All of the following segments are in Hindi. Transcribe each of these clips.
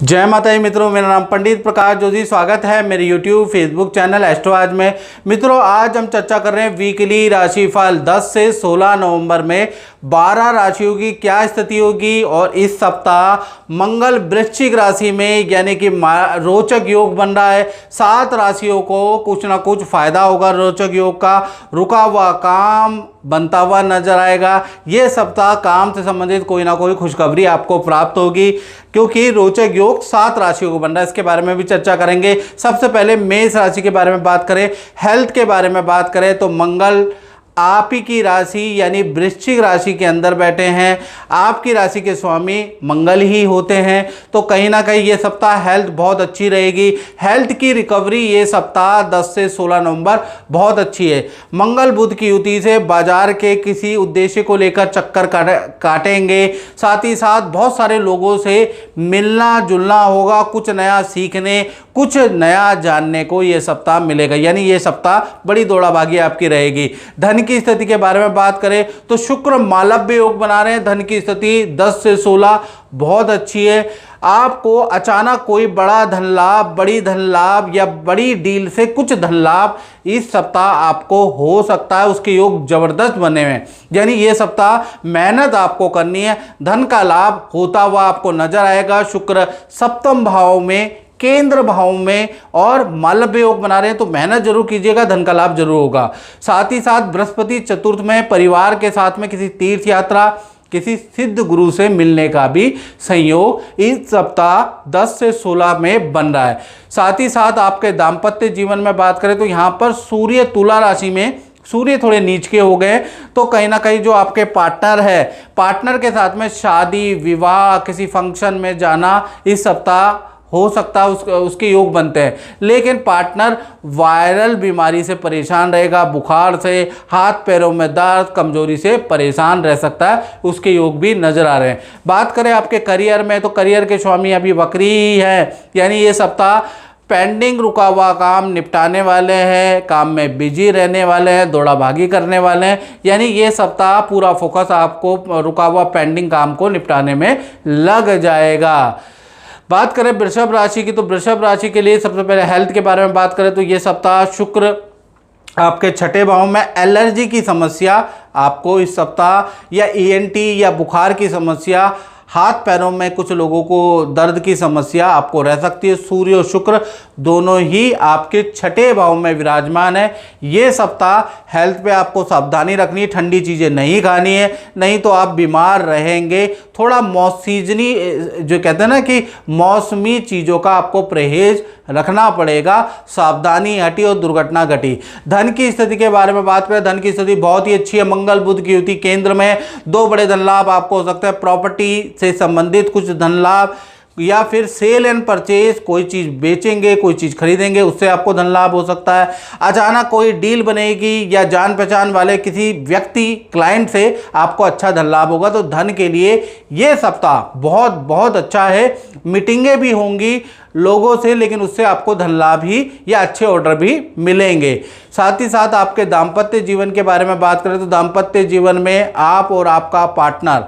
जय माता दी मित्रों, मेरा नाम पंडित प्रकाश जोशी। स्वागत है मेरे यूट्यूब फेसबुक चैनल एस्ट्रो आज में। मित्रों, आज हम चर्चा कर रहे हैं वीकली राशिफल 10 से 16 नवंबर में 12 राशियों की क्या स्थिति होगी। और इस सप्ताह मंगल वृश्चिक राशि में यानी कि रोचक योग बन रहा है। 7 राशियों को कुछ ना कुछ फायदा होगा रोचक योग का। रुका हुआ काम बनता हुआ नजर आएगा। ये सप्ताह काम से संबंधित कोई ना कोई खुशखबरी आपको प्राप्त होगी, क्योंकि रोचक योग 7 राशियों को बन रहा है। इसके बारे में भी चर्चा करेंगे। सबसे पहले मेष राशि के बारे में बात करें, हेल्थ के बारे में बात करें तो मंगल आप ही की राशि यानी वृश्चिक राशि के अंदर बैठे हैं। आपकी राशि के स्वामी मंगल ही होते हैं, तो कहीं ना कहीं ये सप्ताह हेल्थ बहुत अच्छी रहेगी। हेल्थ की रिकवरी ये सप्ताह 10 से 16 नवंबर बहुत अच्छी है। मंगल बुध की युति से बाजार के किसी उद्देश्य को लेकर चक्कर काटेंगे। साथ ही साथ बहुत सारे लोगों से मिलना जुलना होगा, कुछ नया सीखने, कुछ नया जानने को ये सप्ताह मिलेगा। यानी ये सप्ताह बड़ी दौड़ाभागी आपकी रहेगी। धन की स्थिति के बारे में बात करें तो शुक्र मालव्य योग बना रहे हैं। धन की स्थिति 10 से 16 बहुत अच्छी है। आपको अचानक कोई बड़ा धन लाभ, बड़ी धन लाभ या बड़ी डील से कुछ धन लाभ इस सप्ताह आपको हो सकता है। उसके योग जबरदस्त बने हुए हैं। यानी ये सप्ताह मेहनत आपको करनी है। धन का लाभ होता हुआ आपको नजर आएगा। शुक्र सप्तम भाव में, केंद्र भाव में और मालव्य योग बना रहे हैं, तो मेहनत जरूर कीजिएगा, धन का लाभ जरूर होगा। साथ ही साथ बृहस्पति चतुर्थ में परिवार के साथ में किसी तीर्थ यात्रा, किसी सिद्ध गुरु से मिलने का भी संयोग इस सप्ताह 10 से 16 में बन रहा है। साथ ही साथ आपके दाम्पत्य जीवन में बात करें तो यहाँ पर सूर्य तुला राशि में, सूर्य थोड़े नीच के हो गए, तो कहीं ना कहीं जो आपके पार्टनर है, पार्टनर के साथ में शादी विवाह किसी फंक्शन में जाना इस सप्ताह हो सकता है, उसके योग बनते हैं। लेकिन पार्टनर वायरल बीमारी से परेशान रहेगा, बुखार से, हाथ पैरों में दर्द, कमजोरी से परेशान रह सकता है, उसके योग भी नजर आ रहे हैं। बात करें आपके करियर में तो करियर के स्वामी अभी वक्री ही है। यानी ये सप्ताह पेंडिंग रुका हुआ काम निपटाने वाले हैं, काम में बिजी रहने वाले हैं, दौड़ा भागी करने वाले हैं। यानी ये सप्ताह पूरा फोकस आपको रुका हुआ पेंडिंग काम को निपटाने में लग जाएगा। बात करें वृषभ राशि की तो वृषभ राशि के लिए सबसे पहले हेल्थ के बारे में बात करें तो ये सप्ताह शुक्र आपके 6ठे भाव में, एलर्जी की समस्या आपको इस सप्ताह, या ईएनटी या बुखार की समस्या, हाथ पैरों में कुछ लोगों को दर्द की समस्या आपको रह सकती है। सूर्य और शुक्र दोनों ही आपके 6ठे भाव में विराजमान है। ये सप्ताह हेल्थ पे आपको सावधानी रखनी है, ठंडी चीज़ें नहीं खानी है, नहीं तो आप बीमार रहेंगे। थोड़ा सीजनी जो कहते हैं ना कि मौसमी चीज़ों का आपको परहेज रखना पड़ेगा। सावधानी हटी और दुर्घटना घटी। धन की स्थिति के बारे में बात करें, धन की स्थिति बहुत ही अच्छी है। मंगल बुध की युति केंद्र में, 2 बड़े धन लाभ आपको हो सकते हैं। प्रॉपर्टी से संबंधित कुछ धन लाभ, या फिर सेल एंड परचेज, कोई चीज़ बेचेंगे, कोई चीज़ खरीदेंगे, उससे आपको धन लाभ हो सकता है। अचानक कोई डील बनेगी या जान पहचान वाले किसी व्यक्ति, क्लाइंट से आपको अच्छा धन लाभ होगा। तो धन के लिए ये सप्ताह बहुत बहुत अच्छा है। मीटिंगें भी होंगी लोगों से, लेकिन उससे आपको धन लाभ ही या अच्छे ऑर्डर भी मिलेंगे। साथ ही साथ आपके दाम्पत्य जीवन के बारे में बात करें तो दाम्पत्य जीवन में आप और आपका पार्टनर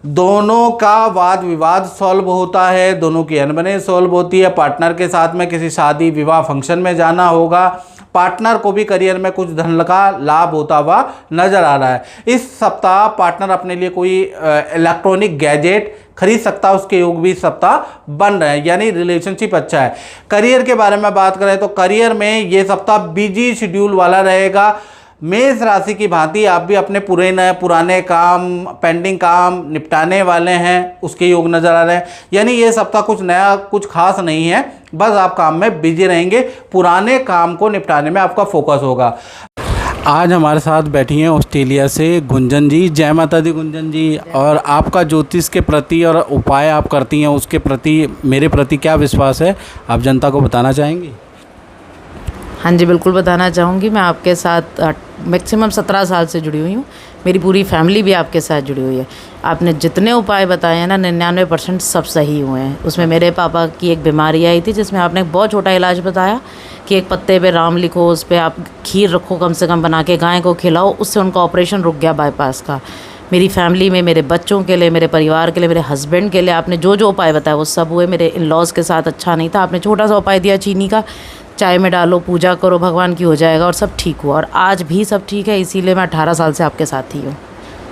दोनों का वाद विवाद सॉल्व होता है, दोनों की अनबने सॉल्व होती है। पार्टनर के साथ में किसी शादी विवाह फंक्शन में जाना होगा। पार्टनर को भी करियर में कुछ धन का लाभ होता हुआ नजर आ रहा है। इस सप्ताह पार्टनर अपने लिए कोई इलेक्ट्रॉनिक गैजेट खरीद सकता है, उसके योग भी इस सप्ताह बन रहे हैं। यानी रिलेशनशिप अच्छा है। करियर के बारे में बात करें तो करियर में ये सप्ताह बिजी शेड्यूल वाला रहेगा। मेष राशि की भांति आप भी अपने पुराने काम, पेंडिंग काम निपटाने वाले हैं, उसके योग नजर आ रहे हैं। यानी ये सप्ताह कुछ नया, कुछ खास नहीं है, बस आप काम में बिजी रहेंगे, पुराने काम को निपटाने में आपका फोकस होगा। आज हमारे साथ बैठी हैं ऑस्ट्रेलिया से गुंजन जी। जय माता दी गुंजन जी। और आपका ज्योतिष के प्रति और उपाय आप करती हैं, उसके प्रति मेरे प्रति क्या विश्वास है, आप जनता को बताना चाहेंगी? हाँ जी, बिल्कुल बताना चाहूँगी। मैं आपके साथ मैक्सिमम 17 साल से जुड़ी हुई हूँ। मेरी पूरी फैमिली भी आपके साथ जुड़ी हुई है। आपने जितने उपाय बताए हैं ना, 99% सब सही हुए हैं। उसमें मेरे पापा की एक बीमारी आई थी जिसमें आपने एक बहुत छोटा इलाज बताया कि एक पत्ते पे राम लिखो, उस पर आप खीर रखो कम से कम बना के, गाय को खिलाओ, उससे उनका ऑपरेशन रुक गया बाईपास का। मेरी फैमिली में, मेरे बच्चों के लिए, मेरे परिवार के लिए, मेरे हस्बैंड के लिए आपने जो जो उपाय बताया वो सब हुए। मेरे इन लॉज के साथ अच्छा नहीं था, आपने छोटा सा उपाय दिया चीनी का, चाय में डालो, पूजा करो भगवान की, हो जाएगा, और सब ठीक हुआ। और आज भी सब ठीक है, इसीलिए मैं 18 साल से आपके साथ ही हूँ।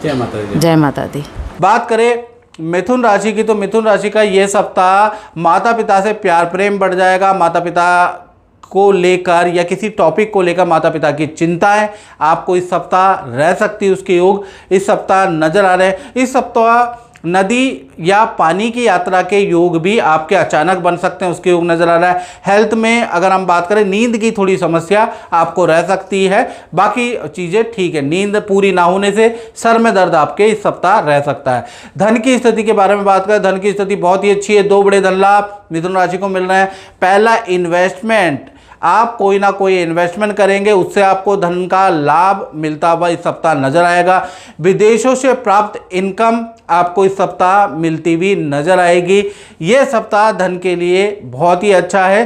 जय माता दी। जय माता दी। बात करें मिथुन राशि की, तो मिथुन राशि का ये सप्ताह माता पिता से प्यार प्रेम बढ़ जाएगा। माता पिता को लेकर या किसी टॉपिक को लेकर माता पिता की चिंताएं आपको इस सप्ताह रह सकती है, उसके योग इस सप्ताह नजर आ रहे हैं। इस सप्ताह नदी या पानी की यात्रा के योग भी आपके अचानक बन सकते हैं, उसके योग नजर आ रहा है। हेल्थ में अगर हम बात करें, नींद की थोड़ी समस्या आपको रह सकती है, बाकी चीज़ें ठीक है। नींद पूरी ना होने से सर में दर्द आपके इस सप्ताह रह सकता है। धन की स्थिति के बारे में बात करें, धन की स्थिति बहुत ही अच्छी है। 2 बड़े धन लाभ मिथुन राशि को मिल रहे हैं। पहला, इन्वेस्टमेंट, आप कोई ना कोई इन्वेस्टमेंट करेंगे, उससे आपको धन का लाभ मिलता हुआ इस सप्ताह नजर आएगा। विदेशों से प्राप्त इनकम आपको इस सप्ताह मिलती हुई नजर आएगी। ये सप्ताह धन के लिए बहुत ही अच्छा है।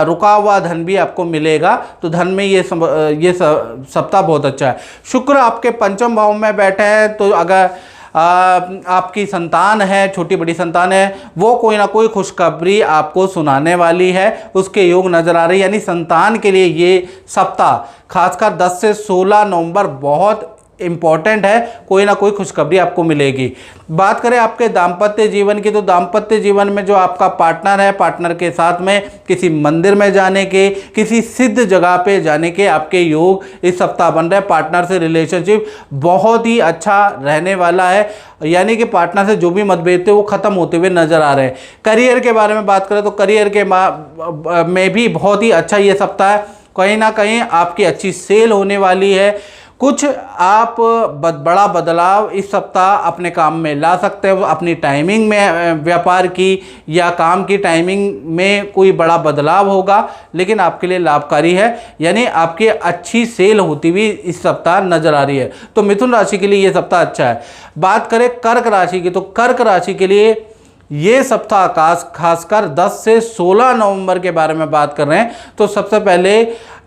रुका हुआ धन भी आपको मिलेगा, तो धन में ये सप्ताह बहुत अच्छा है। शुक्र आपके पंचम भाव में बैठे हैं, तो अगर आपकी संतान है, छोटी बड़ी संतान है, वो कोई ना कोई खुशखबरी आपको सुनाने वाली है, उसके योग नजर आ रही है। यानी संतान के लिए ये सप्ताह खासकर 10 से 16 नवंबर बहुत इम्पॉर्टेंट है, कोई ना कोई खुशखबरी आपको मिलेगी। बात करें आपके दाम्पत्य जीवन की, तो दाम्पत्य जीवन में जो आपका पार्टनर है, पार्टनर के साथ में किसी मंदिर में जाने के, किसी सिद्ध जगह पे जाने के आपके योग इस सप्ताह बन रहे हैं। पार्टनर से रिलेशनशिप बहुत ही अच्छा रहने वाला है, यानी कि पार्टनर से जो भी मतभेद थे वो खत्म होते हुए नजर आ रहे हैं। करियर के बारे में बात करें तो करियर के में भी बहुत ही अच्छा ये सप्ताह है। कहीं ना कहीं आपकी अच्छी सेल होने वाली है। कुछ आप बड़ा बदलाव इस सप्ताह अपने काम में ला सकते हो। अपनी टाइमिंग में, व्यापार की या काम की टाइमिंग में कोई बड़ा बदलाव होगा, लेकिन आपके लिए लाभकारी है, यानी आपकी अच्छी सेल होती हुई इस सप्ताह नजर आ रही है। तो मिथुन राशि के लिए ये सप्ताह अच्छा है। बात करें कर्क राशि की, तो कर्क राशि के लिए ये सप्ताह खासकर 10 से 16 नवंबर के बारे में बात कर रहे हैं। तो सबसे पहले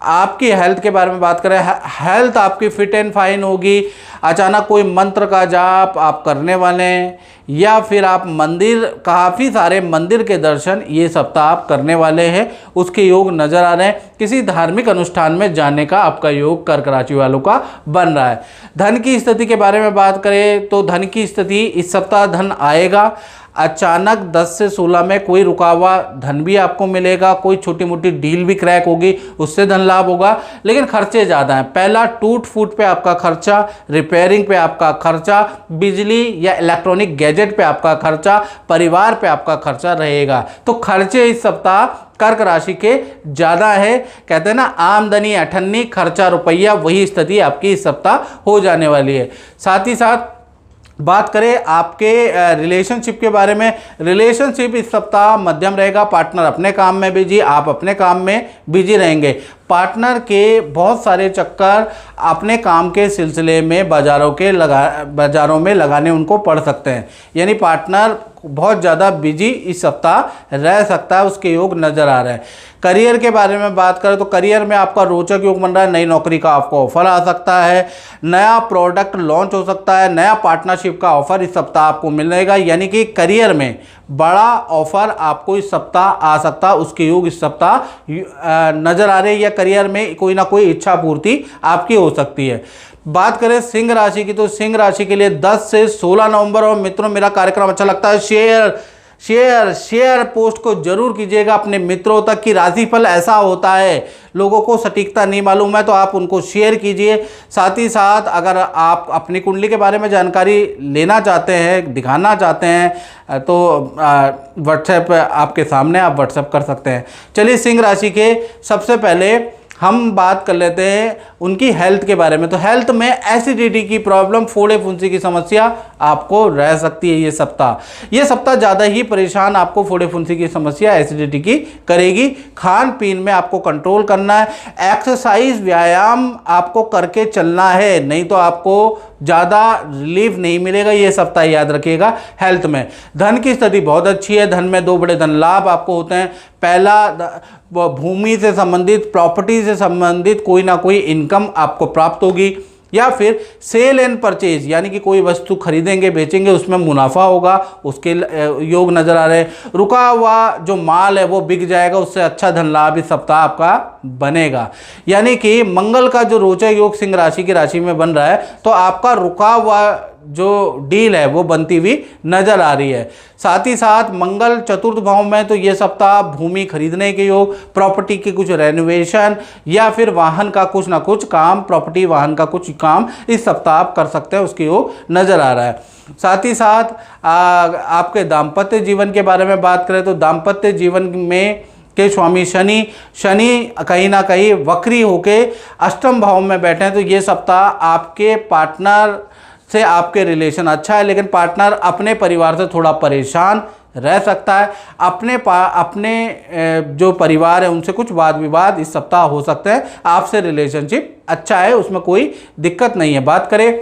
आपकी हेल्थ के बारे में बात करें, हेल्थ आपकी फिट एंड फाइन होगी। अचानक कोई मंत्र का जाप आप करने वाले हैं, या फिर आप मंदिर, काफ़ी सारे मंदिर के दर्शन ये सप्ताह आप करने वाले हैं, उसके योग नज़र आ रहे हैं। किसी धार्मिक अनुष्ठान में जाने का आपका योग कर्क राशि वालों का बन रहा है। धन की स्थिति के बारे में बात करें तो धन की स्थिति इस सप्ताह धन आएगा। अचानक 10 से 16 में कोई रुका हुआ धन भी आपको मिलेगा, कोई छोटी मोटी डील भी क्रैक होगी, उससे धन लाभ होगा, लेकिन खर्चे ज़्यादा हैं। पहला, टूट फूट पे आपका खर्चा, रिपेयरिंग पे आपका खर्चा, बिजली या इलेक्ट्रॉनिक गैजेट पे आपका खर्चा, परिवार पे आपका खर्चा रहेगा। तो खर्चे इस सप्ताह कर्क राशि के ज़्यादा है। कहते हैं ना, आमदनी अठन्नी, खर्चा रुपया, वही स्थिति आपकी इस सप्ताह हो जाने वाली है। साथ ही साथ बात करें आपके रिलेशनशिप के बारे में, रिलेशनशिप इस सप्ताह मध्यम रहेगा। पार्टनर अपने काम में बिजी, आप अपने काम में बिजी रहेंगे। पार्टनर के बहुत सारे चक्कर अपने काम के सिलसिले में बाज़ारों में लगाने उनको पड़ सकते हैं, यानी पार्टनर बहुत ज़्यादा बिजी इस सप्ताह रह सकता है, उसके योग नज़र आ रहे हैं। करियर के बारे में बात करें तो करियर में आपका रोचक योग बन रहा है। नई नौकरी का आपको ऑफर आ सकता है, नया प्रोडक्ट लॉन्च हो सकता है, नया पार्टनरशिप का ऑफर इस सप्ताह आपको मिलेगा, यानी कि करियर में बड़ा ऑफर आपको इस सप्ताह आ सकता है, उसके योग इस सप्ताह नज़र आ रहे हैं। या करियर में कोई ना कोई इच्छा पूर्ति आपकी हो सकती है। बात करें सिंह राशि की, तो सिंह राशि के लिए 10 से 16 नवंबर, और मित्रों मेरा कार्यक्रम अच्छा लगता है शेयर पोस्ट को जरूर कीजिएगा अपने मित्रों तक। कि राशिफल ऐसा होता है, लोगों को सटीकता नहीं मालूम है, तो आप उनको शेयर कीजिए। साथ ही साथ अगर आप अपनी कुंडली के बारे में जानकारी लेना चाहते हैं, दिखाना चाहते हैं, तो व्हाट्सएप आपके सामने, आप व्हाट्सएप कर सकते हैं। चलिए, सिंह राशि के सबसे पहले हम बात कर लेते हैं उनकी हेल्थ के बारे में। तो हेल्थ में एसिडिटी की प्रॉब्लम, फोड़े फुंसी की समस्या आपको रह सकती है। ये सप्ताह ज़्यादा ही परेशान आपको फोड़े फुंसी की समस्या, एसिडिटी की करेगी। खान पीन में आपको कंट्रोल करना है। एक्सरसाइज, व्यायाम आपको करके चलना है, नहीं तो आपको ज़्यादा रिलीफ नहीं मिलेगा। ये सप्ताह याद रखिएगा। हेल्थ में धन की स्थिति बहुत अच्छी है। धन में 2 बड़े धन लाभ आपको होते हैं। पहला, भूमि से संबंधित, प्रॉपर्टी से संबंधित कोई ना कोई इनकम आपको प्राप्त होगी। या फिर सेल एंड परचेज यानी कि कोई वस्तु खरीदेंगे बेचेंगे उसमें मुनाफा होगा, उसके योग नज़र आ रहे हैं। रुका हुआ जो माल है वो बिक जाएगा, उससे अच्छा धन लाभ इस सप्ताह आपका बनेगा। यानी कि मंगल का जो रोचक योग सिंह राशि की राशि में बन रहा है तो आपका रुका हुआ जो डील है वो बनती हुई नजर आ रही है। साथ ही साथ मंगल चतुर्थ भाव में तो ये सप्ताह भूमि खरीदने के योग, प्रॉपर्टी की कुछ रेनोवेशन या फिर वाहन का कुछ ना कुछ काम, प्रॉपर्टी वाहन का कुछ काम इस सप्ताह आप कर सकते हैं, उसके योग नजर आ रहा है। साथ ही साथ आपके दाम्पत्य जीवन के बारे में बात करें तो दाम्पत्य जीवन में के स्वामी शनि कहीं ना कहीं वक्री होके अष्टम भाव में बैठे हैं, तो ये सप्ताह आपके पार्टनर से आपके रिलेशन अच्छा है, लेकिन पार्टनर अपने परिवार से थोड़ा परेशान रह सकता है। अपने जो परिवार है उनसे कुछ वाद विवाद इस सप्ताह हो सकते हैं। आपसे रिलेशनशिप अच्छा है, उसमें कोई दिक्कत नहीं है। बात करें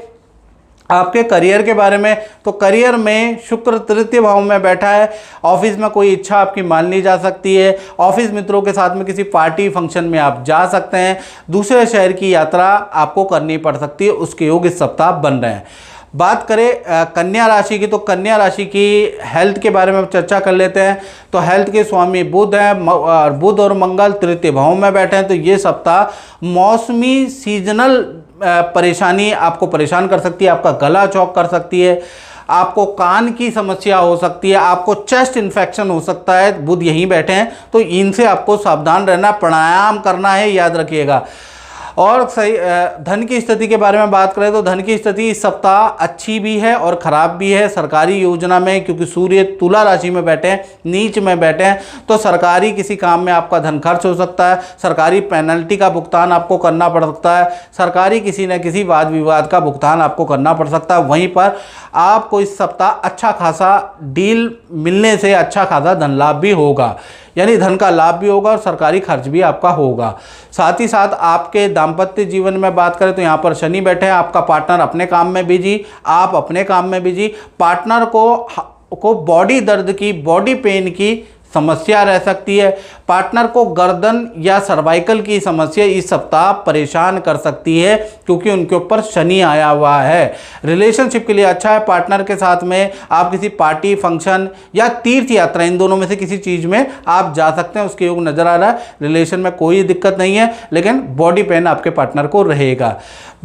आपके करियर के बारे में तो करियर में शुक्र तृतीय भाव में बैठा है। ऑफिस में कोई इच्छा आपकी मान ली जा सकती है। ऑफिस मित्रों के साथ में किसी पार्टी फंक्शन में आप जा सकते हैं। दूसरे शहर की यात्रा आपको करनी पड़ सकती है, उसके योग इस सप्ताह बन रहे हैं। बात करें कन्या राशि की तो कन्या राशि की हेल्थ के बारे में चर्चा कर लेते हैं। तो हेल्थ के स्वामी बुध हैं, बुध और मंगल तृतीय भाव में बैठे हैं, तो ये सप्ताह मौसमी सीजनल परेशानी आपको परेशान कर सकती है। आपका गला चौक कर सकती है, आपको कान की समस्या हो सकती है, आपको चेस्ट इन्फेक्शन हो सकता है। बुध यहीं बैठे हैं तो इनसे आपको सावधान रहना, प्राणायाम करना है, याद रखिएगा। और सही धन की स्थिति के बारे में बात करें तो धन की स्थिति इस सप्ताह अच्छी भी है और ख़राब भी है। सरकारी योजना में क्योंकि सूर्य तुला राशि में बैठे हैं, नीच में बैठे हैं, तो सरकारी किसी काम में आपका धन खर्च हो सकता है। सरकारी पेनल्टी का भुगतान आपको करना पड़ सकता है। सरकारी किसी न किसी वाद विवाद का भुगतान आपको करना पड़ सकता है। वहीं पर आपको इस सप्ताह अच्छा खासा डील मिलने से अच्छा खासा धन लाभ भी होगा, यानी धन का लाभ भी होगा और सरकारी खर्च भी आपका होगा। साथ ही साथ आपके दाम्पत्य जीवन में बात करें तो यहाँ पर शनि बैठे हैं। आपका पार्टनर अपने काम में बिजी, आप अपने काम में बिजी। पार्टनर को बॉडी दर्द की, बॉडी पेन की समस्या रह सकती है। पार्टनर को गर्दन या सर्वाइकल की समस्या इस सप्ताह परेशान कर सकती है क्योंकि उनके ऊपर शनि आया हुआ है। रिलेशनशिप के लिए अच्छा है। पार्टनर के साथ में आप किसी पार्टी फंक्शन या तीर्थ यात्रा, इन दोनों में से किसी चीज़ में आप जा सकते हैं, उसके योग नज़र आ रहा है। रिलेशन में कोई दिक्कत नहीं है, लेकिन बॉडी पेन आपके पार्टनर को रहेगा।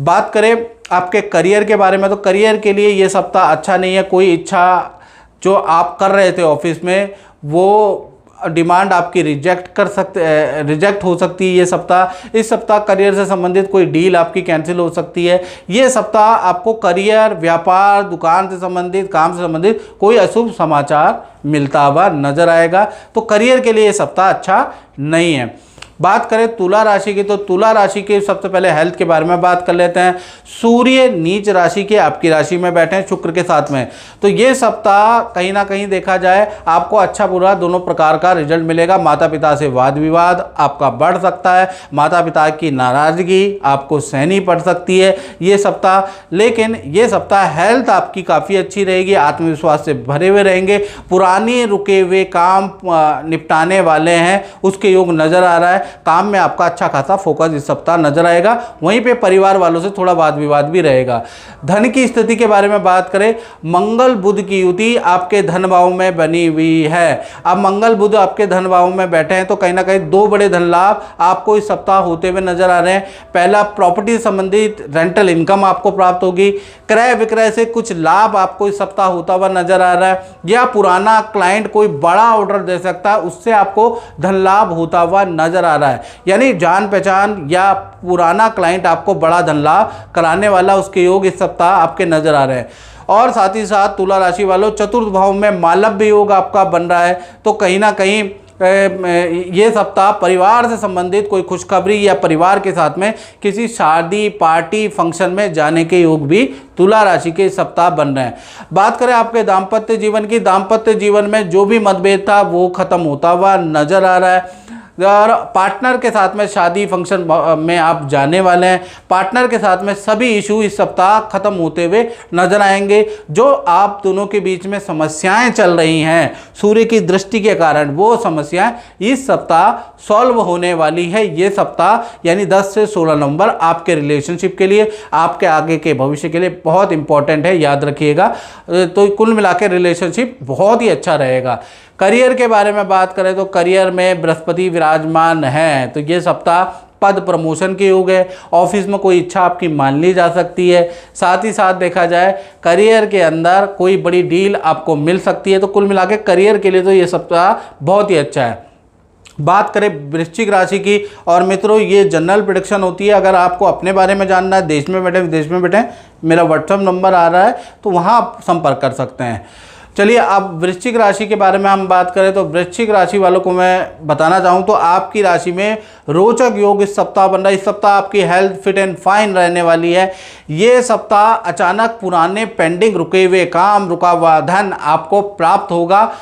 बात करें आपके करियर के बारे में तो करियर के लिए ये सप्ताह अच्छा नहीं है। कोई इच्छा जो आप कर रहे थे ऑफिस में वो डिमांड आपकी रिजेक्ट हो सकती है ये सप्ताह। इस सप्ताह करियर से संबंधित कोई डील आपकी कैंसिल हो सकती है। ये सप्ताह आपको करियर, व्यापार, दुकान से संबंधित, काम से संबंधित कोई अशुभ समाचार मिलता हुआ नजर आएगा। तो करियर के लिए ये सप्ताह अच्छा नहीं है। बात करें तुला राशि की तो तुला राशि के सबसे पहले हेल्थ के बारे में बात कर लेते हैं। सूर्य नीच राशि के आपकी राशि में बैठे हैं शुक्र के साथ में, तो ये सप्ताह कहीं ना कहीं देखा जाए आपको अच्छा बुरा दोनों प्रकार का रिजल्ट मिलेगा। माता पिता से वाद विवाद आपका बढ़ सकता है, माता पिता की नाराजगी आपको सहनी पड़ सकती है ये सप्ताह। लेकिन ये सप्ताह हेल्थ आपकी काफ़ी अच्छी रहेगी, आत्मविश्वास से भरे हुए रहेंगे। पुराने रुके हुए काम निपटाने वाले हैं, उसके योग नज़र आ रहा है। काम में आपका अच्छा खासा फोकस इस सप्ताह नजर आएगा। वहीं पे परिवार वालों से थोड़ा वाद विवाद भी रहेगा। धन की स्थिति के बारे में बात करें, मंगल बुध की युति आपके धन भाव में बनी हुई है। अब मंगल बुध आपके धन भाव में बैठे हैं तो कहीं ना कहीं दो बड़े धन लाभ आपको इस सप्ताह होते हुए नजर आ रहे हैं। पहला, प्रॉपर्टी संबंधित रेंटल इनकम आपको प्राप्त होगी। क्रय विक्रय से कुछ लाभ आपको इस सप्ताह होता हुआ नजर आ रहा है, या पुराना क्लाइंट कोई बड़ा ऑर्डर दे सकता है, उससे आपको धन लाभ होता हुआ नजर आ रहा है। यानी जान पहचान या पुराना क्लाइंट आपको बड़ा धन लाभ कराने वाला, उसके योग इस सप्ताह आपके नजर आ रहे हैं। और साथ ही साथ तुला राशि वालों, चतुर्थ भाव में मालव्य योग आपका बन रहा है, तो कहीं ना कहीं ये सप्ताह परिवार से संबंधित कोई खुशखबरी या परिवार के साथ में किसी शादी, पार्टी, फंक्शन में जाने के योग भी तुला राशि के सप्ताह बन रहे हैं। बात करें आपके दाम्पत्य जीवन की, दाम्पत्य जीवन में जो भी मतभेद था वो खत्म होता हुआ नजर आ रहा है। और पार्टनर के साथ में शादी फंक्शन में आप जाने वाले हैं। पार्टनर के साथ में सभी इशू इस सप्ताह खत्म होते हुए नजर आएंगे। जो आप दोनों के बीच में समस्याएं चल रही हैं सूर्य की दृष्टि के कारण, वो समस्याएं इस सप्ताह सॉल्व होने वाली है। ये सप्ताह यानी 10 से 16 नवंबर आपके रिलेशनशिप के लिए, आपके आगे के भविष्य के लिए बहुत इंपॉर्टेंट है, याद रखिएगा। तो कुल मिलाकर रिलेशनशिप बहुत ही अच्छा रहेगा। करियर के बारे में बात करें तो करियर में बृहस्पति विराजमान है, तो ये सप्ताह पद प्रमोशन के योग है। ऑफिस में कोई इच्छा आपकी मान ली जा सकती है। साथ ही साथ देखा जाए करियर के अंदर कोई बड़ी डील आपको मिल सकती है। तो कुल मिला के करियर के लिए तो ये सप्ताह बहुत ही अच्छा है। बात करें वृश्चिक राशि की, और मित्रों ये जनरल प्रेडिक्शन होती है। अगर आपको अपने बारे में जानना है, देश में बैठे विदेश में बैठे, मेरा व्हाट्सएप नंबर आ रहा है तो वहाँ आप संपर्क कर सकते हैं। चलिए अब वृश्चिक राशि के बारे में हम बात करें तो वृश्चिक राशि वालों को मैं बताना चाहूँ तो आपकी राशि में रोचक योग इस सप्ताह बन रहा है। इस सप्ताह आपकी हेल्थ फिट एंड फाइन रहने वाली है। ये सप्ताह अचानक पुराने पेंडिंग रुके हुए काम, रुका हुआ धन आपको प्राप्त होगा।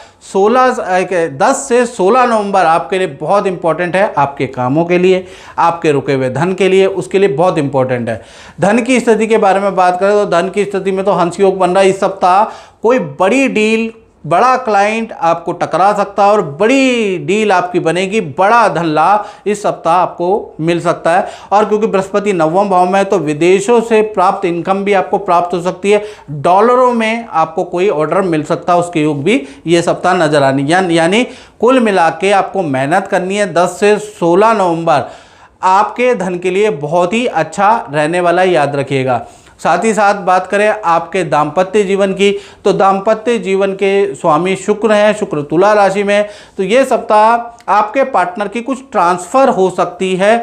10 से 16 नवंबर आपके लिए बहुत इंपॉर्टेंट है, आपके कामों के लिए, आपके रुके हुए धन के लिए, उसके लिए बहुत इंपॉर्टेंट है। धन की स्थिति के बारे में बात करें तो धन की स्थिति में तो हंस योग बन रहा है। इस सप्ताह कोई बड़ी डील, बड़ा क्लाइंट आपको टकरा सकता है और बड़ी डील आपकी बनेगी। बड़ा धन लाभ इस सप्ताह आपको मिल सकता है। और क्योंकि बृहस्पति नवम भाव में है तो विदेशों से प्राप्त इनकम भी आपको प्राप्त हो सकती है। डॉलरों में आपको कोई ऑर्डर मिल सकता है, उसके योग भी ये सप्ताह नजर आनी। यानी कुल मिला के आपको मेहनत करनी है। 10 से 16 नवंबर आपके धन के लिए बहुत ही अच्छा रहने वाला है, याद रखिएगा। साथ ही साथ बात करें आपके दाम्पत्य जीवन की तो दाम्पत्य जीवन के स्वामी शुक्र हैं, शुक्र तुला राशि में। तो ये सप्ताह आपके पार्टनर की कुछ ट्रांसफ़र हो सकती है।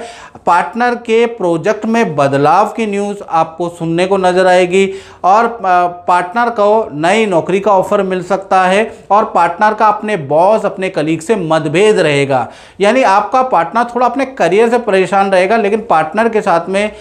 पार्टनर के प्रोजेक्ट में बदलाव की न्यूज़ आपको सुनने को नज़र आएगी और पार्टनर को नई नौकरी का ऑफर मिल सकता है। और पार्टनर का अपने बॉस, अपने कलीग से मतभेद रहेगा। यानी आपका पार्टनर थोड़ा अपने करियर से परेशान रहेगा, लेकिन पार्टनर के साथ में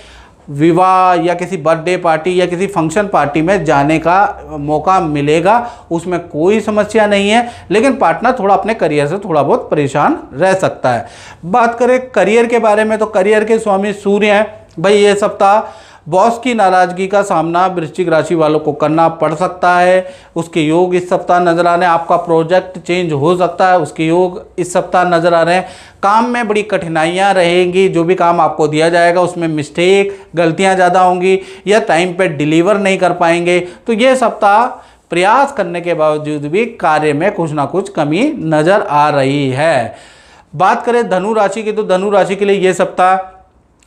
विवाह या किसी बर्थडे पार्टी या किसी फंक्शन पार्टी में जाने का मौका मिलेगा, उसमें कोई समस्या नहीं है। लेकिन पार्टनर थोड़ा अपने करियर से थोड़ा बहुत परेशान रह सकता है। बात करें करियर के बारे में तो करियर के स्वामी सूर्य हैं। भाई ये सप्ताह बॉस की नाराज़गी का सामना वृश्चिक राशि वालों को करना पड़ सकता है, उसके योग इस सप्ताह नजर आ रहे हैं। आपका प्रोजेक्ट चेंज हो सकता है, उसके योग इस सप्ताह नजर आ रहे हैं। काम में बड़ी कठिनाइयां रहेंगी, जो भी काम आपको दिया जाएगा उसमें मिस्टेक, गलतियां ज़्यादा होंगी या टाइम पे डिलीवर नहीं कर पाएंगे। तो ये सप्ताह प्रयास करने के बावजूद भी कार्य में कुछ ना कुछ कमी नज़र आ रही है। बात करें धनु राशि की तो धनु राशि के लिए ये सप्ताह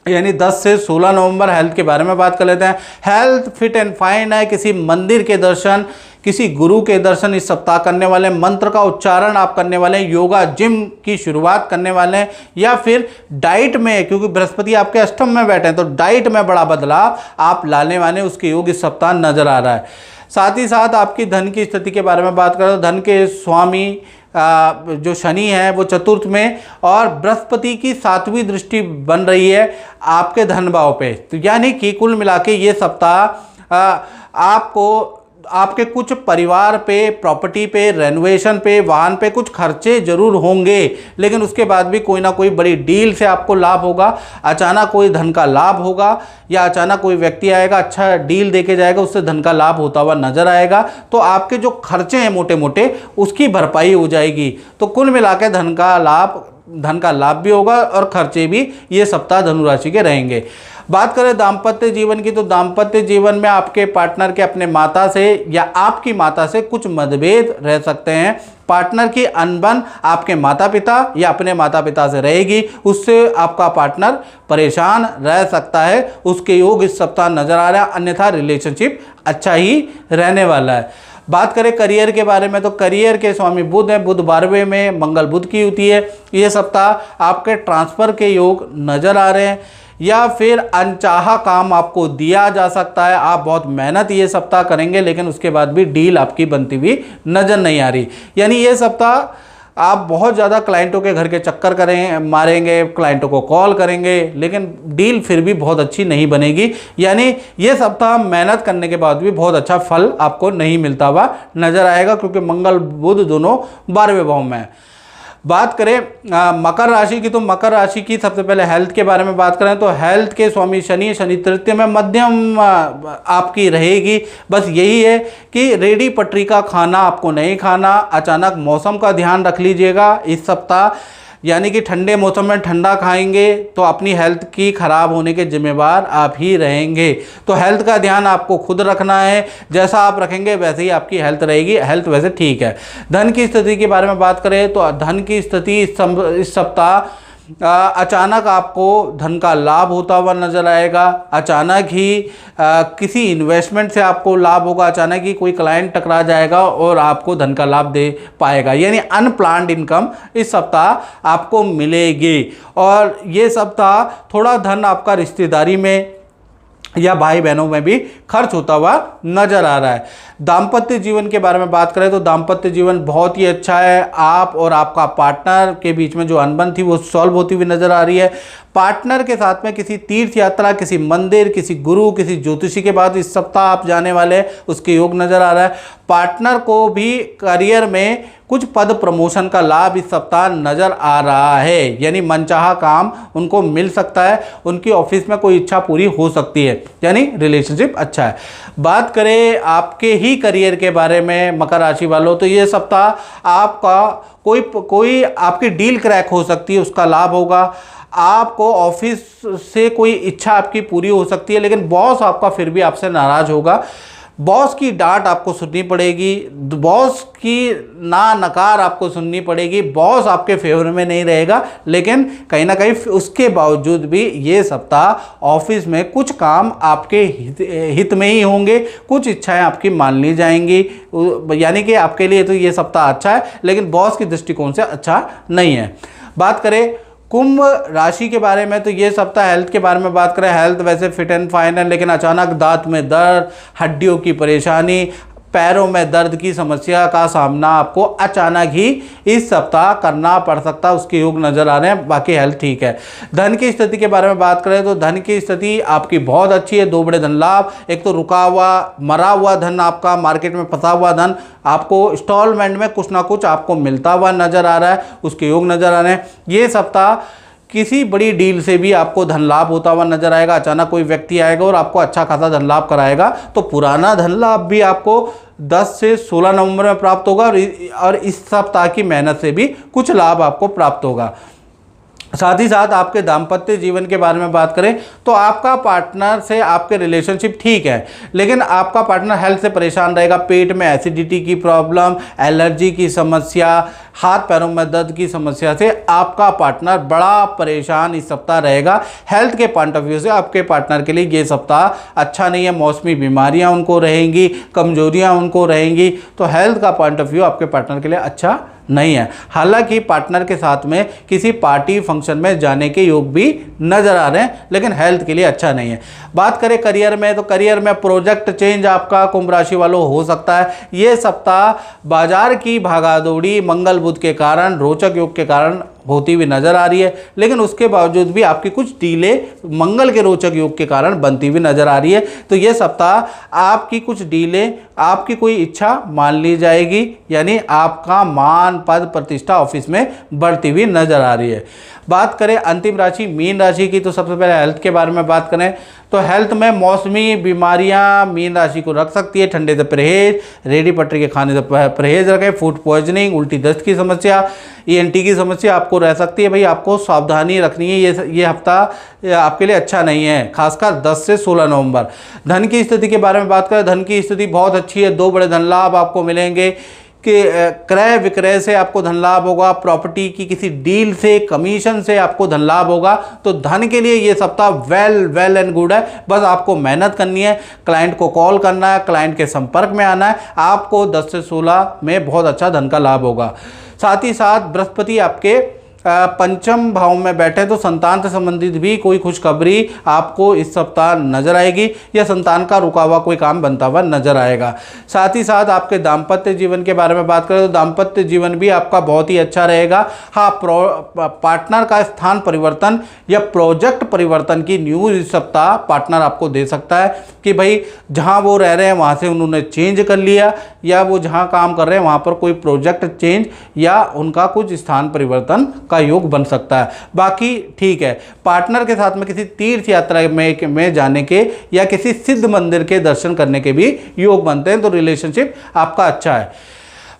यानी 10 से 16 नवंबर हेल्थ के बारे में बात कर लेते हैं। हेल्थ फिट एंड फाइन है। किसी मंदिर के दर्शन, किसी गुरु के दर्शन इस सप्ताह करने वाले हैं। मंत्र का उच्चारण आप करने वाले हैं। योगा जिम की शुरुआत करने वाले हैं। या फिर डाइट में, क्योंकि बृहस्पति आपके अष्टम में बैठे हैं तो डाइट में बड़ा बदलाव आप लाने वाले, उसके योग इस सप्ताह नजर आ रहा है। साथ ही साथ आपकी धन की स्थिति के बारे में बात करें तो धन के स्वामी जो शनि है वो चतुर्थ में और बृहस्पति की 7वीं दृष्टि बन रही है आपके धन भाव पे। तो यानी कि कुल मिला के ये सप्ताह आपको आपके कुछ परिवार पे, प्रॉपर्टी पे, रेनोवेशन पे, वाहन पे कुछ खर्चे जरूर होंगे, लेकिन उसके बाद भी कोई ना कोई बड़ी डील से आपको लाभ होगा। अचानक कोई धन का लाभ होगा या अचानक कोई व्यक्ति आएगा, अच्छा डील देके जाएगा, उससे धन का लाभ होता हुआ नजर आएगा। तो आपके जो खर्चे हैं मोटे मोटे उसकी भरपाई हो जाएगी। तो कुल मिला के धन का लाभ भी होगा और खर्चे भी ये सप्ताह धनु राशि के रहेंगे। बात करें दाम्पत्य जीवन की तो दाम्पत्य जीवन में आपके पार्टनर के अपने माता से या आपकी माता से कुछ मतभेद रह सकते हैं। पार्टनर की अनबन आपके माता पिता या अपने माता पिता से रहेगी, उससे आपका पार्टनर परेशान रह सकता है। उसके योग इस सप्ताह नजर आ रहा है, अन्यथा रिलेशनशिप अच्छा ही रहने वाला है। बात करें करियर के बारे में तो करियर के स्वामी बुध है। बुध 12वें में, मंगल बुध की होती है। ये सप्ताह आपके ट्रांसफ़र के योग नज़र आ रहे हैं या फिर अनचाहा काम आपको दिया जा सकता है। आप बहुत मेहनत ये सप्ताह करेंगे लेकिन उसके बाद भी डील आपकी बनती हुई नज़र नहीं आ रही। यानी ये सप्ताह आप बहुत ज़्यादा क्लाइंटों के घर के चक्कर मारेंगे, क्लाइंटों को कॉल करेंगे, लेकिन डील फिर भी बहुत अच्छी नहीं बनेगी। यानी ये सप्ताह मेहनत करने के बाद भी बहुत अच्छा फल आपको नहीं मिलता हुआ नज़र आएगा, क्योंकि मंगल बुध दोनों 12वें भाव में है। बात करें मकर राशि की, तो मकर राशि की सबसे पहले हेल्थ के बारे में बात करें तो हेल्थ के स्वामी शनि, शनि तृतीय में मध्यम आपकी रहेगी। बस यही है कि रेडी पटरी का खाना आपको नहीं खाना। अचानक मौसम का ध्यान रख लीजिएगा इस सप्ताह, यानी कि ठंडे मौसम में ठंडा खाएंगे तो अपनी हेल्थ की खराब होने के जिम्मेवार आप ही रहेंगे। तो हेल्थ का ध्यान आपको खुद रखना है, जैसा आप रखेंगे वैसे ही आपकी हेल्थ रहेगी। हेल्थ वैसे ठीक है। धन की स्थिति के बारे में बात करें तो धन की स्थिति इस सप्ताह अचानक आपको धन का लाभ होता हुआ नजर आएगा। अचानक ही किसी इन्वेस्टमेंट से आपको लाभ होगा। अचानक ही कोई क्लाइंट टकरा जाएगा और आपको धन का लाभ दे पाएगा, यानी अनप्लान्ड इनकम इस सप्ताह आपको मिलेगी। और ये सप्ताह थोड़ा धन आपका रिश्तेदारी में या भाई बहनों में भी खर्च होता हुआ नजर आ रहा है। दाम्पत्य जीवन के बारे में बात करें तो दाम्पत्य जीवन बहुत ही अच्छा है। आप और आपका पार्टनर के बीच में जो अनबन थी वो सॉल्व होती हुई नजर आ रही है। पार्टनर के साथ में किसी तीर्थ यात्रा, किसी मंदिर, किसी गुरु, किसी ज्योतिषी के बाद इस सप्ताह आप जाने वाले, उसके योग नजर आ रहा है। पार्टनर को भी करियर में कुछ पद प्रमोशन का लाभ इस सप्ताह नजर आ रहा है, यानी मनचाहा काम उनको मिल सकता है। उनकी ऑफिस में कोई इच्छा पूरी हो सकती है, यानी रिलेशनशिप अच्छा है। बात करें आपके ही करियर के बारे में मकर राशि वालों, तो ये सप्ताह आपका कोई आपकी डील क्रैक हो सकती है, उसका लाभ होगा। आपको ऑफिस से कोई इच्छा आपकी पूरी हो सकती है, लेकिन बॉस आपका फिर भी आपसे नाराज होगा। बॉस की डांट आपको सुननी पड़ेगी, बॉस की ना नकार आपको सुननी पड़ेगी। बॉस आपके फेवर में नहीं रहेगा, लेकिन कहीं ना कहीं उसके बावजूद भी ये सप्ताह ऑफिस में कुछ काम आपके हित में ही होंगे, कुछ इच्छाएं आपकी मान ली जाएंगी। यानी कि आपके लिए तो ये सप्ताह अच्छा है, लेकिन बॉस की दृष्टिकोण से अच्छा नहीं है। बात करें कुंभ राशि के बारे में तो ये सप्ताह हेल्थ के बारे में बात करें, हेल्थ वैसे फिट एंड फाइन है, लेकिन अचानक दांत में दर्द, हड्डियों की परेशानी, पैरों में दर्द की समस्या का सामना आपको अचानक ही इस सप्ताह करना पड़ सकता है। उसके योग नजर आ रहे हैं, बाकी हेल्थ ठीक है। धन की स्थिति के बारे में बात करें तो धन की स्थिति आपकी बहुत अच्छी है। 2 बड़े धन लाभ, एक तो रुका हुआ मरा हुआ धन, आपका मार्केट में फंसा हुआ धन आपको इंस्टॉलमेंट में कुछ ना कुछ आपको मिलता हुआ नजर आ रहा है, उसके योग नजर आ रहे हैं। ये सप्ताह किसी बड़ी डील से भी आपको धन लाभ होता हुआ नजर आएगा। अचानक कोई व्यक्ति आएगा और आपको अच्छा खासा धन लाभ कराएगा, तो पुराना धन लाभ भी आपको 10 से 16 नवंबर में प्राप्त होगा और इस सप्ताह की मेहनत से भी कुछ लाभ आपको प्राप्त होगा। साथ ही साथ आपके दाम्पत्य जीवन के बारे में बात करें तो आपका पार्टनर से आपके रिलेशनशिप ठीक है, लेकिन आपका पार्टनर हेल्थ से परेशान रहेगा। पेट में एसिडिटी की प्रॉब्लम, एलर्जी की समस्या, हाथ पैरों में दर्द की समस्या से आपका पार्टनर बड़ा परेशान इस सप्ताह रहेगा। हेल्थ के पॉइंट ऑफ व्यू से आपके पार्टनर के लिए ये सप्ताह अच्छा नहीं है। मौसमी बीमारियां उनको रहेंगी, कमजोरियां उनको रहेंगी, तो हेल्थ का पॉइंट ऑफ व्यू आपके पार्टनर के लिए अच्छा नहीं है। हालांकि पार्टनर के साथ में किसी पार्टी फंक्शन में जाने के योग भी नजर आ रहे हैं, लेकिन हेल्थ के लिए अच्छा नहीं है। बात करें करियर में तो करियर में प्रोजेक्ट चेंज आपका कुंभ राशि वालों हो सकता है। ये सप्ताह बाजार की भागादौड़ी मंगल बुध के कारण, रोचक योग के कारण होती हुई नजर आ रही है, लेकिन उसके बावजूद भी आपकी कुछ डीलें मंगल के रोचक योग के कारण बनती हुई नजर आ रही है। तो ये सप्ताह आपकी कुछ डीलें, आपकी कोई इच्छा मान ली जाएगी, यानी आपका मान पद प्रतिष्ठा ऑफिस में बढ़ती हुई नजर आ रही है। बात करें अंतिम राशि मीन राशि की, तो सबसे पहले हेल्थ के बारे में बात करें तो हेल्थ में मौसमी बीमारियां मीन राशि को रख सकती है। ठंडे से परहेज, रेडी पटरी के खाने से परहेज रखें। फूड पॉइजनिंग, उल्टी दस्त की समस्या, ENT की समस्या आपको रह सकती है। भाई आपको सावधानी रखनी है, ये हफ्ता आपके लिए अच्छा नहीं है, खासकर 10 से 16 नवंबर। धन की स्थिति के बारे में बात करें, धन की स्थिति बहुत अच्छी है। 2 बड़े धन लाभ आपको मिलेंगे कि क्रय विक्रय से आपको धन लाभ होगा, प्रॉपर्टी की किसी डील से, कमीशन से आपको धन लाभ होगा। तो धन के लिए ये सप्ताह वेल एंड गुड है। बस आपको मेहनत करनी है, क्लाइंट को कॉल करना है, क्लाइंट के संपर्क में आना है, आपको 10 से 16 में बहुत अच्छा धन का लाभ होगा। साथ ही साथ बृहस्पति आपके पंचम भाव में बैठे तो संतान से संबंधित भी कोई खुशखबरी आपको इस सप्ताह नजर आएगी या संतान का रुका हुआ कोई काम बनता हुआ नजर आएगा। साथ ही साथ आपके दाम्पत्य जीवन के बारे में बात करें तो दाम्पत्य जीवन भी आपका बहुत ही अच्छा रहेगा। हाँ, पार्टनर का स्थान परिवर्तन या प्रोजेक्ट परिवर्तन की न्यूज़ इस सप्ताह पार्टनर आपको दे सकता है कि भाई जहाँ वो रह रहे हैं वहाँ से उन्होंने चेंज कर लिया, या वो जहाँ काम कर रहे हैं वहाँ पर कोई प्रोजेक्ट चेंज या उनका कुछ स्थान परिवर्तन का योग बन सकता है। बाकी ठीक है। पार्टनर के साथ में किसी तीर्थ यात्रा में जाने के या किसी सिद्ध मंदिर के दर्शन करने के भी योग बनते हैं, तो रिलेशनशिप आपका अच्छा है।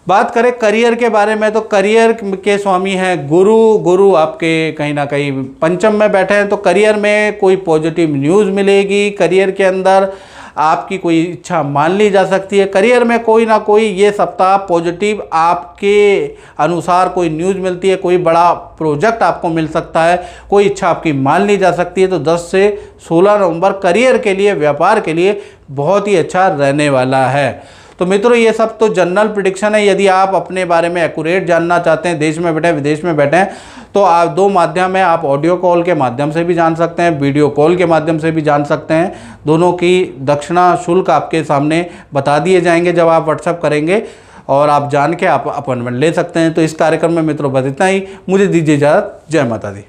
बात करें करियर के बारे में तो करियर के स्वामी हैं गुरु। गुरु आपके कहीं ना कहीं पंचम में बैठे हैं, तो करियर में कोई पॉजिटिव न्यूज़ मिलेगी। करियर के अंदर आपकी कोई इच्छा मान ली जा सकती है। करियर में कोई ना कोई ये सप्ताह पॉजिटिव आपके अनुसार कोई न्यूज़ मिलती है, कोई बड़ा प्रोजेक्ट आपको मिल सकता है, कोई इच्छा आपकी मान ली जा सकती है। तो 10 से 16 नवंबर करियर के लिए, व्यापार के लिए बहुत ही अच्छा रहने वाला है। तो मित्रों, ये सब तो जनरल प्रिडिक्शन है। यदि आप अपने बारे में एक्यूरेट जानना चाहते हैं, देश में बैठे विदेश में बैठे हैं, तो आप 2 माध्यम है, आप ऑडियो कॉल के माध्यम से भी जान सकते हैं, वीडियो कॉल के माध्यम से भी जान सकते हैं। दोनों की दक्षिणा शुल्क आपके सामने बता दिए जाएंगे जब आप व्हाट्सएप करेंगे, और आप जान के आप अपॉइंटमेंट ले सकते हैं। तो इस कार्यक्रम में मित्रों बस इतना ही। मुझे दीजिए इजाज़त। जय माता दी।